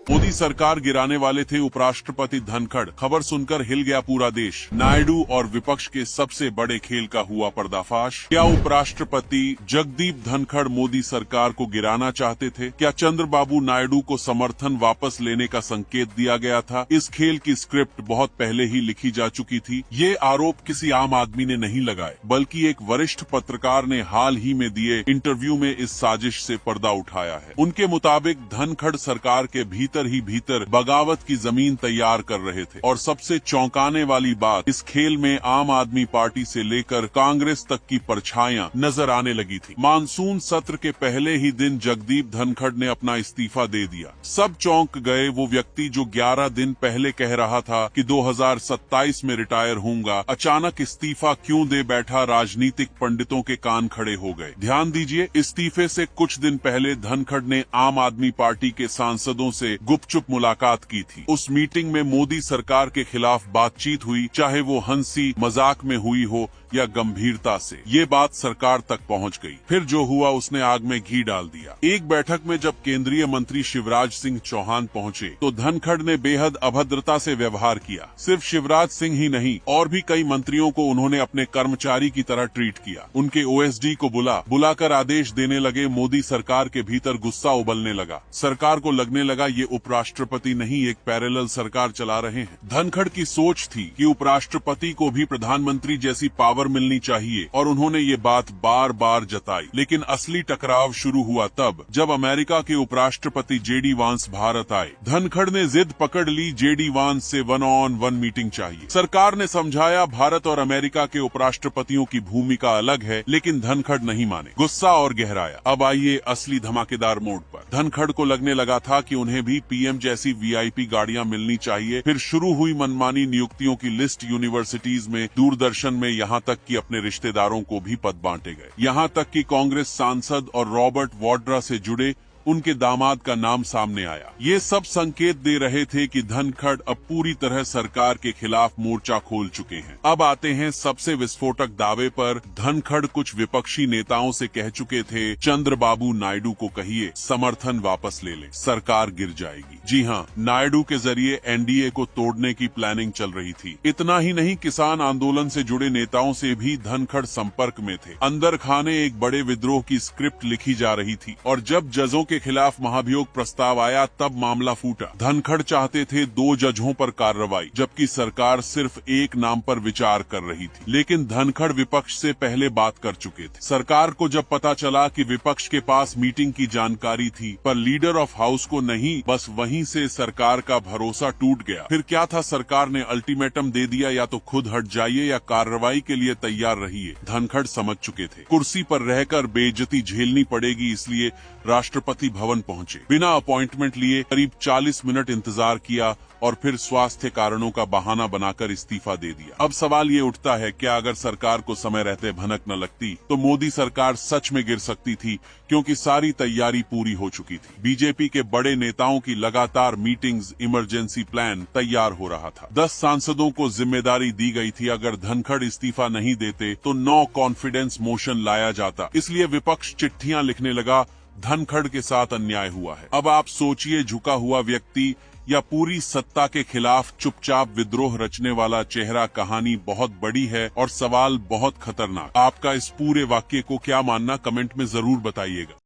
मोदी सरकार गिराने वाले थे उपराष्ट्रपति धनखड़। खबर सुनकर हिल गया पूरा देश। नायडू और विपक्ष के सबसे बड़े खेल का हुआ पर्दाफाश। क्या उपराष्ट्रपति जगदीप धनखड़ मोदी सरकार को गिराना चाहते थे? क्या चंद्रबाबू नायडू को समर्थन वापस लेने का संकेत दिया गया था? इस खेल की स्क्रिप्ट बहुत पहले ही लिखी जा चुकी थी। ये आरोप किसी आम आदमी ने नहीं लगाए, बल्कि एक वरिष्ठ पत्रकार ने हाल ही में दिए इंटरव्यू में इस साजिश से पर्दा उठाया है। उनके मुताबिक धनखड़ सरकार के भीतर ही भीतर बगावत की जमीन तैयार कर रहे थे। और सबसे चौंकाने वाली बात, इस खेल में आम आदमी पार्टी से लेकर कांग्रेस तक की परछाइयां नजर आने लगी थी। मानसून सत्र के पहले ही दिन जगदीप धनखड़ ने अपना इस्तीफा दे दिया। सब चौंक गए। वो व्यक्ति जो 11 दिन पहले कह रहा था कि 2027 में रिटायर होऊंगा, अचानक इस्तीफा क्यों दे बैठा, राजनीतिक पंडितों के कान खड़े हो गए। ध्यान दीजिए, इस्तीफे से कुछ दिन पहले धनखड़ ने आम आदमी पार्टी के सांसदों से गुपचुप मुलाकात की थी। उस मीटिंग में मोदी सरकार के खिलाफ बातचीत हुई, चाहे वो हंसी मजाक में हुई हो या गंभीरता से। ये बात सरकार तक पहुंच गई। फिर जो हुआ, उसने आग में घी डाल दिया। एक बैठक में जब केंद्रीय मंत्री शिवराज सिंह चौहान पहुंचे तो धनखड़ ने बेहद अभद्रता से व्यवहार किया। सिर्फ शिवराज सिंह ही नहीं, और भी कई मंत्रियों को उन्होंने अपने कर्मचारी की तरह ट्रीट किया। उनके ओएसडी को बुलाकर आदेश देने लगे। मोदी सरकार के भीतर गुस्सा उबलने लगा। सरकार को लगने लगा ये उपराष्ट्रपति नहीं, एक पैरेलल सरकार चला रहे हैं। धनखड़ की सोच थी कि उपराष्ट्रपति को भी प्रधानमंत्री जैसी पावर मिलनी चाहिए, और उन्होंने ये बात बार बार जताई। लेकिन असली टकराव शुरू हुआ तब जब अमेरिका के उपराष्ट्रपति जेडी वांस भारत आए। धनखड़ ने जिद पकड़ ली, जेडी वांस से 1-on-1 मीटिंग चाहिए। सरकार ने समझाया भारत और अमेरिका के उपराष्ट्रपतियों की भूमिका अलग है, लेकिन धनखड़ नहीं माने। गुस्सा और गहराया। अब आइए असली धमाकेदार मोड़ पर। धनखड़ को लगने लगा था कि उन्हें भी पीएम जैसी वीआईपी गाड़ियां मिलनी चाहिए। फिर शुरू हुई मनमानी नियुक्तियों की लिस्ट। यूनिवर्सिटीज में, दूरदर्शन में, यहाँ तक कि अपने रिश्तेदारों को भी पद बांटे गए। यहाँ तक कि कांग्रेस सांसद और रॉबर्ट वाड्रा से जुड़े उनके दामाद का नाम सामने आया। ये सब संकेत दे रहे थे कि धनखड़ अब पूरी तरह सरकार के खिलाफ मोर्चा खोल चुके हैं। अब आते हैं सबसे विस्फोटक दावे पर। धनखड़ कुछ विपक्षी नेताओं से कह चुके थे, चंद्रबाबू नायडू को कहिए समर्थन वापस ले ले, सरकार गिर जाएगी। जी हाँ, नायडू के जरिए एनडीए को तोड़ने की प्लानिंग चल रही थी। इतना ही नहीं, किसान आंदोलन से जुड़े नेताओं से भी धनखड़ संपर्क में थे। अंदर खाने एक बड़े विद्रोह की स्क्रिप्ट लिखी जा रही थी। और जब जजों के खिलाफ महाभियोग प्रस्ताव आया तब मामला फूटा। धनखड़ चाहते थे 2 जजों पर कार्रवाई, जबकि सरकार सिर्फ एक नाम पर विचार कर रही थी। लेकिन धनखड़ विपक्ष से पहले बात कर चुके थे। सरकार को जब पता चला कि विपक्ष के पास मीटिंग की जानकारी थी, पर लीडर ऑफ हाउस को नहीं, बस वहीं से सरकार का भरोसा टूट गया। फिर क्या था, सरकार ने अल्टीमेटम दे दिया, या तो खुद हट जाइए या कार्रवाई के लिए तैयार रहिए। धनखड़ समझ चुके थे कुर्सी पर रहकर बेइज्जती झेलनी पड़ेगी, इसलिए राष्ट्रपति भवन पहुंचे। बिना अपॉइंटमेंट लिए करीब 40 मिनट इंतजार किया और फिर स्वास्थ्य कारणों का बहाना बनाकर इस्तीफा दे दिया। अब सवाल ये उठता है, क्या अगर सरकार को समय रहते भनक न लगती तो मोदी सरकार सच में गिर सकती थी, क्योंकि सारी तैयारी पूरी हो चुकी थी। बीजेपी के बड़े नेताओं की लगातार मीटिंग्स, इमरजेंसी प्लान तैयार हो रहा था। 10 सांसदों को जिम्मेदारी दी गई थी। अगर धनखड़ इस्तीफा नहीं देते तो नो कॉन्फिडेंस मोशन लाया जाता। इसलिए विपक्ष चिट्ठियां लिखने लगा, धनखड़ के साथ अन्याय हुआ है। अब आप सोचिए, झुका हुआ व्यक्ति या पूरी सत्ता के खिलाफ चुपचाप विद्रोह रचने वाला चेहरा। कहानी बहुत बड़ी है और सवाल बहुत खतरनाक। आपका इस पूरे वाक्य को क्या मानना, कमेंट में जरूर बताइएगा।